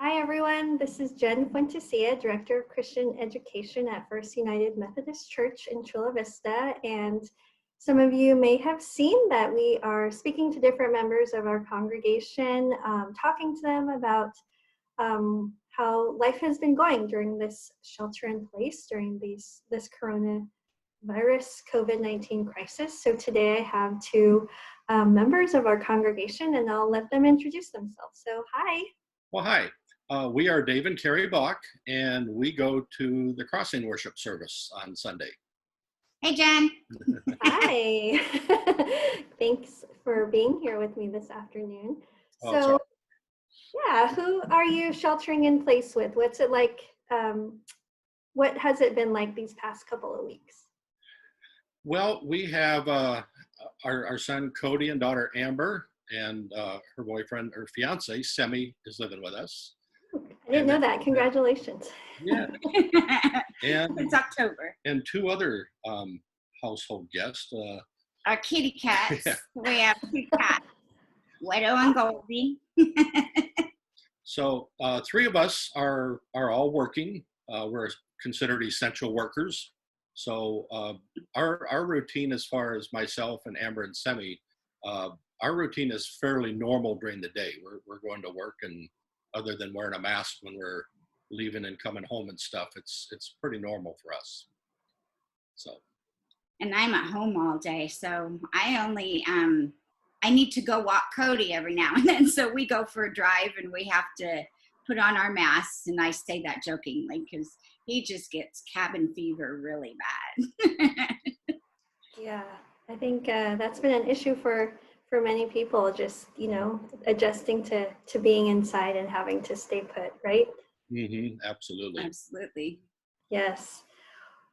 Hi everyone, this is Jen Fuentecilla, Director of Christian Education at First United Methodist Church in Chula Vista, and some of you may have seen that we are speaking to different members of our congregation, talking to them about how life has been going during this shelter in place, during this coronavirus COVID-19 crisis. So today I have two members of our congregation, and I'll let them introduce themselves. So hi. Well, hi. We are Dave and Keri Balk, and we go to the Crossing Worship service on Sunday. Hey, Jen. Hi. Thanks for being here with me this afternoon. Oh, yeah, who are you sheltering in place with? What's it like? What has it been like these past couple of weeks? Well, we have our son Cody and daughter Amber, and her boyfriend or fiance Semi is living with us. I didn't know that. Congratulations. Yeah. And it's October. And two other household guests. Our kitty cats. Yeah. We have two cats, Widow and Goldie. So three of us are all working. We're considered essential workers. So our routine, as far as myself and Amber and Semi, our routine is fairly normal during the day. We're going to work, and other than wearing a mask when we're leaving and coming home and stuff, it's pretty normal for us. So. And I'm at home all day, so I only I need to go walk Cody every now and then. So we go for a drive, and we have to put on our masks. And I say that jokingly because he just gets cabin fever really bad. Yeah, I think that's been an issue for many people, just, adjusting to being inside and having to stay put, right? Mm-hmm, absolutely. Absolutely. Yes.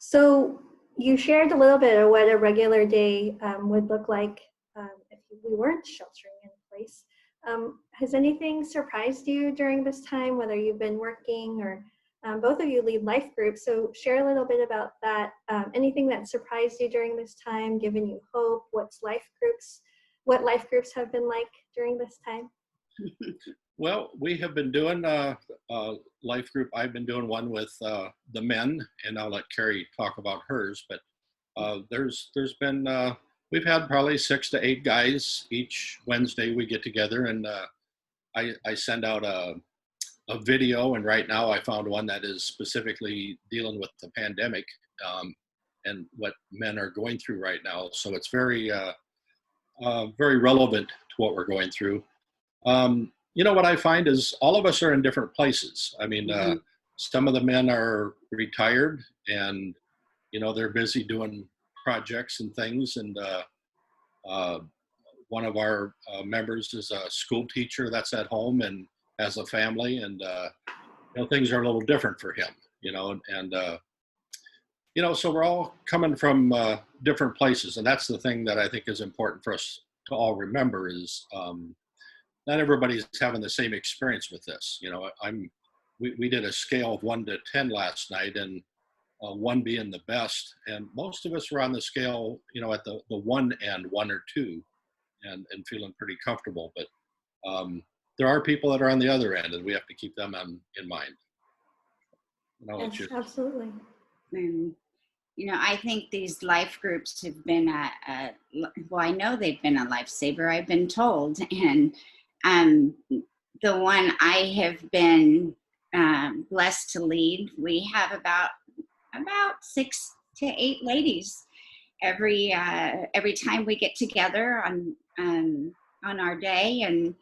So you shared a little bit of what a regular day would look like if we weren't sheltering in place. Has anything surprised you during this time, whether you've been working or both of you lead life groups? So share a little bit about that. Anything that surprised you during this time, given you hope? What life groups have been like during this time? Well, we have been doing a life group. I've been doing one with the men, and I'll let Keri talk about hers. But there's been we've had probably 6 to 8 guys each Wednesday. We get together, and I send out a video. And right now, I found one that is specifically dealing with the pandemic and what men are going through right now. So it's very very relevant to what we're going through. What I find is all of us are in different places. I mean, some of the men are retired, and they're busy doing projects and things. And one of our members is a school teacher that's at home and has a family, and things are a little different for him. So we're all coming from different places, and that's the thing that I think is important for us to all remember is not everybody's having the same experience with this. We did a scale of 1 to 10 last night, and 1 being the best, and most of us were on the scale, at the 1 end, 1 or 2, and feeling pretty comfortable. But there are people that are on the other end, and we have to keep them in mind. Yes, absolutely. I think these life groups have been I know they've been a lifesaver, I've been told. And the one I have been blessed to lead, we have about 6 to 8 ladies every time we get together on our day. And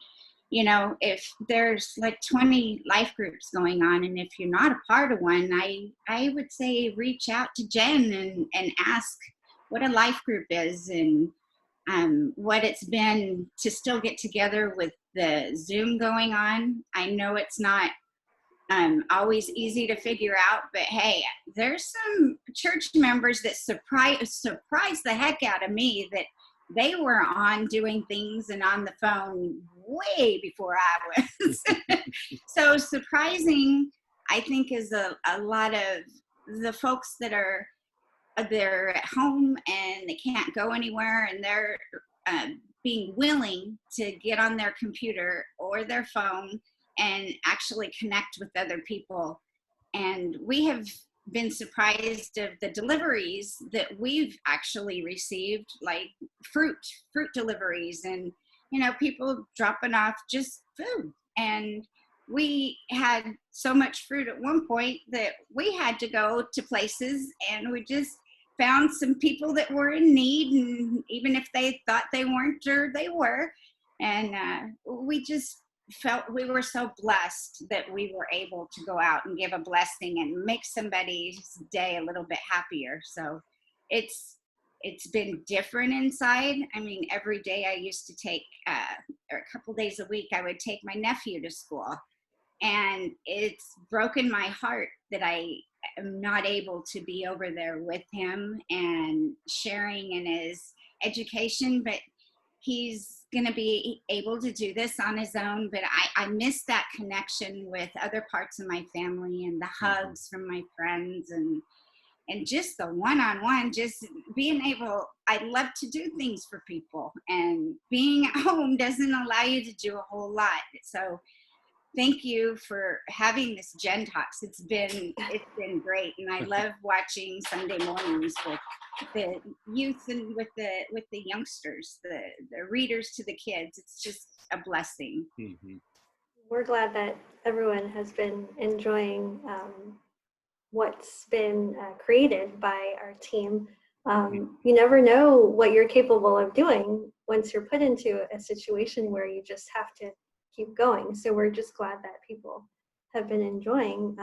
if there's like 20 life groups going on, and if you're not a part of one, I would say reach out to Jen and ask what a life group is, and what it's been to still get together with the Zoom going on. I know it's not always easy to figure out, but hey, there's some church members that surprised the heck out of me that they were on doing things and on the phone way before I was. So surprising, I think, is a lot of the folks that they're at home and they can't go anywhere, and they're being willing to get on their computer or their phone and actually connect with other people. And we have been surprised of the deliveries that we've actually received, like fruit deliveries, and people dropping off just food. And we had so much fruit at one point that we had to go to places, and we just found some people that were in need, and even if they thought they weren't, or they were. And we just felt we were so blessed that we were able to go out and give a blessing and make somebody's day a little bit happier. So it's been different inside. I mean, every day I used to take, or a couple days a week, I would take my nephew to school. And it's broken my heart that I am not able to be over there with him and sharing in his education, but he's going to be able to do this on his own. But I miss that connection with other parts of my family, and the hugs from my friends, and just the one-on-one, just being able, I love to do things for people, and being at home doesn't allow you to do a whole lot. So thank you for having this Gen Talks. It's been great, and I love watching Sunday mornings with the youth and with the youngsters, the readers to the kids. It's just a blessing. Mm-hmm. We're glad that everyone has been enjoying what's been created by our team. You never know what you're capable of doing once you're put into a situation where you just have to keep going. So we're just glad that people have been enjoying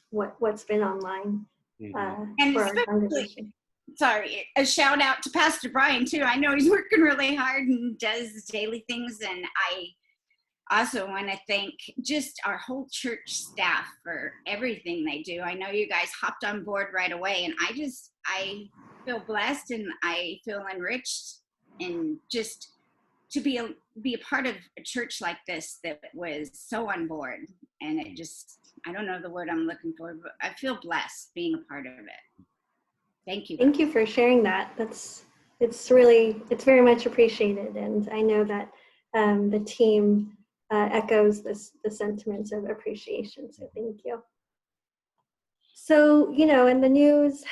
what's been online And for our congregation. Sorry, a shout out to Pastor Brian too. I know he's working really hard and does daily things, and I also want to thank just our whole church staff for everything they do. I know you guys hopped on board right away, and I feel blessed, and I feel enriched, and just to be a part of a church like this that was so on board. And it just, I don't know the word I'm looking for, but I feel blessed being a part of it. Thank you. Thank you for sharing that. It's very much appreciated. And I know that the team echoes the sentiments of appreciation. So thank you. So, in the news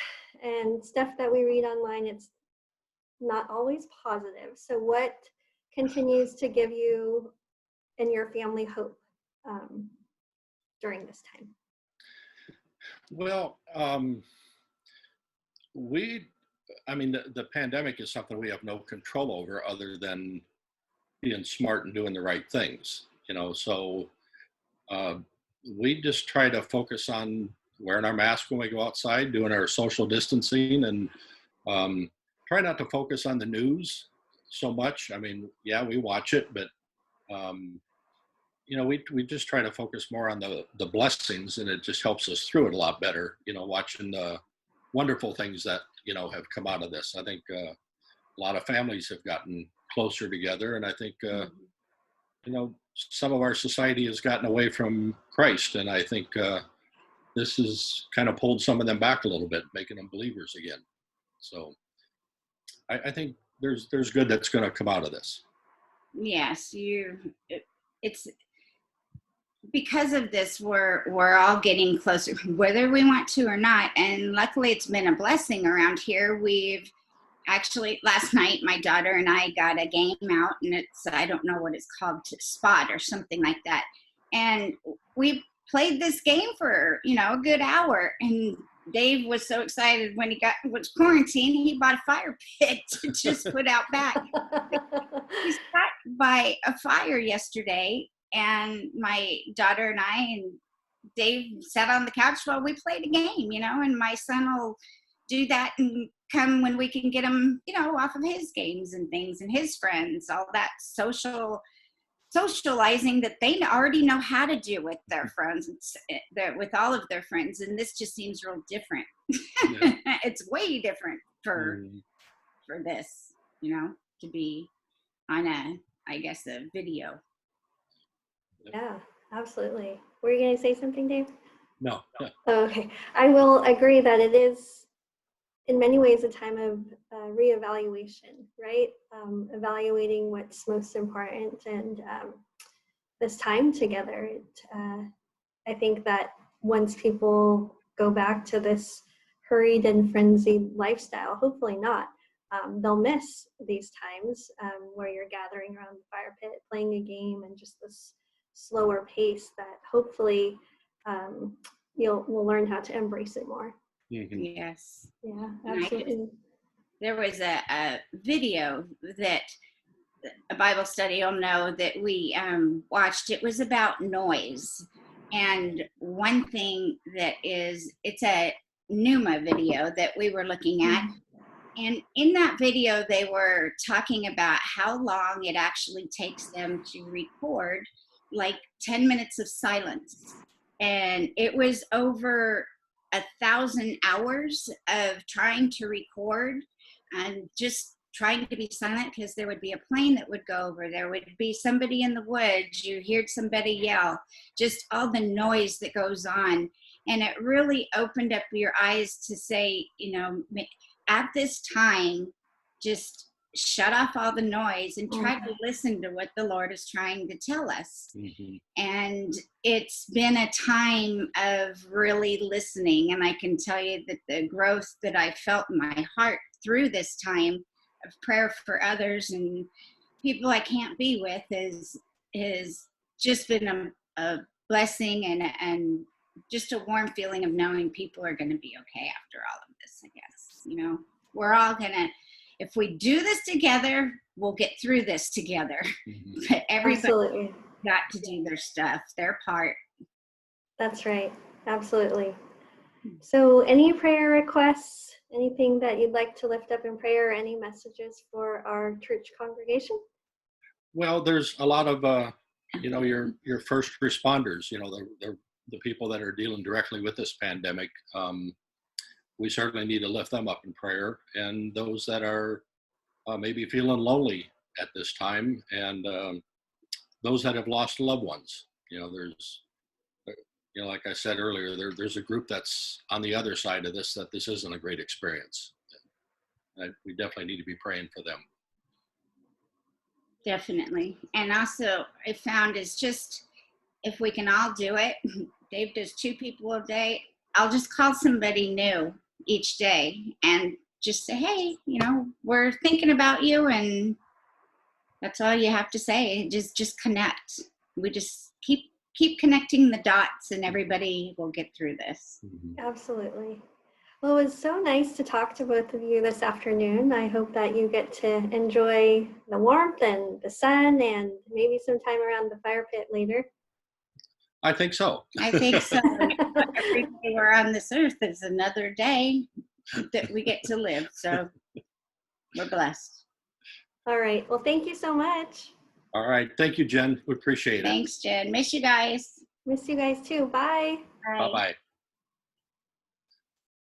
and stuff that we read online, it's not always positive. So what continues to give you and your family hope during this time? Well, the pandemic is something we have no control over other than being smart and doing the right things, so we just try to focus on wearing our mask when we go outside, doing our social distancing, and try not to focus on the news so much. I mean, yeah, we watch it, but we just try to focus more on the blessings, and it just helps us through it a lot better, watching the wonderful things that, have come out of this. I think a lot of families have gotten closer together, and I think, some of our society has gotten away from Christ, and I think this has kind of pulled some of them back a little bit, making them believers again. So I think there's good that's going to come out of this. Yes, it's because of this, we're all getting closer, whether we want to or not. And luckily it's been a blessing around here. We've actually, last night, my daughter and I got a game out, and I don't know what it's called, Spot or something like that. And we played this game for, a good hour. And Dave was so excited when he was quarantined, he bought a fire pit to just put out back. We sat by a fire yesterday, and my daughter and I and Dave sat on the couch while we played a game, and my son will do that and come when we can get him, off of his games and things, and his friends, all that socializing that they already know how to do with their friends, with all of their friends. And this just seems real different. Yeah. It's way different for this, to be on a video. Yeah, absolutely. Were you going to say something, Dave? No. Oh, okay. I will agree that it is in many ways a time of reevaluation, right? Evaluating what's most important, and this time together. I think that once people go back to this hurried and frenzied lifestyle, hopefully not, they'll miss these times where you're gathering around the fire pit, playing a game, and just this slower pace that hopefully we'll learn how to embrace it more. Mm-hmm. Yes. Yeah, absolutely. There was a video that a Bible study will know that we watched. It was about noise. And one thing that it's a Numa video that we were looking at. And in that video, they were talking about how long it actually takes them to record, like 10 minutes of silence. And it was over 1,000 hours of trying to record and just trying to be silent, because there would be a plane that would go over, there would be somebody in the woods, you heard somebody yell, just all the noise that goes on. And it really opened up your eyes to say, at this time, just shut off all the noise and try to listen to what the Lord is trying to tell us. Mm-hmm. And it's been a time of really listening. And I can tell you that the growth that I felt in my heart through this time of prayer for others and people I can't be with is just been a blessing and just a warm feeling of knowing people are going to be okay after all of this, I guess. We're all going to, if we do this together, we'll get through this together. Mm-hmm. But everybody got to do their stuff, their part. That's right. Absolutely. So any prayer requests, anything that you'd like to lift up in prayer, or any messages for our church congregation? Well, there's a lot of, your first responders, the people that are dealing directly with this pandemic. We certainly need to lift them up in prayer, and those that are maybe feeling lonely at this time, and those that have lost loved ones. There's, like I said earlier, there's a group that's on the other side of this, that this isn't a great experience. We definitely need to be praying for them. Definitely. And also I found is just, if we can all do it, Dave does 2 people a day. I'll just call somebody new each day and just say, hey, we're thinking about you. And that's all you have to say. Just connect. We just keep connecting the dots, and everybody will get through this. Absolutely. Well, it was so nice to talk to both of you this afternoon. I hope that you get to enjoy the warmth and the sun and maybe some time around the fire pit later. I think so. I think so. Every day we're on this earth is another day that we get to live. So we're blessed. All right. Well, thank you so much. All right. Thank you, Jen. We appreciate it. Thanks, Jen. Miss you guys. Miss you guys too. Bye. Bye. Bye-bye.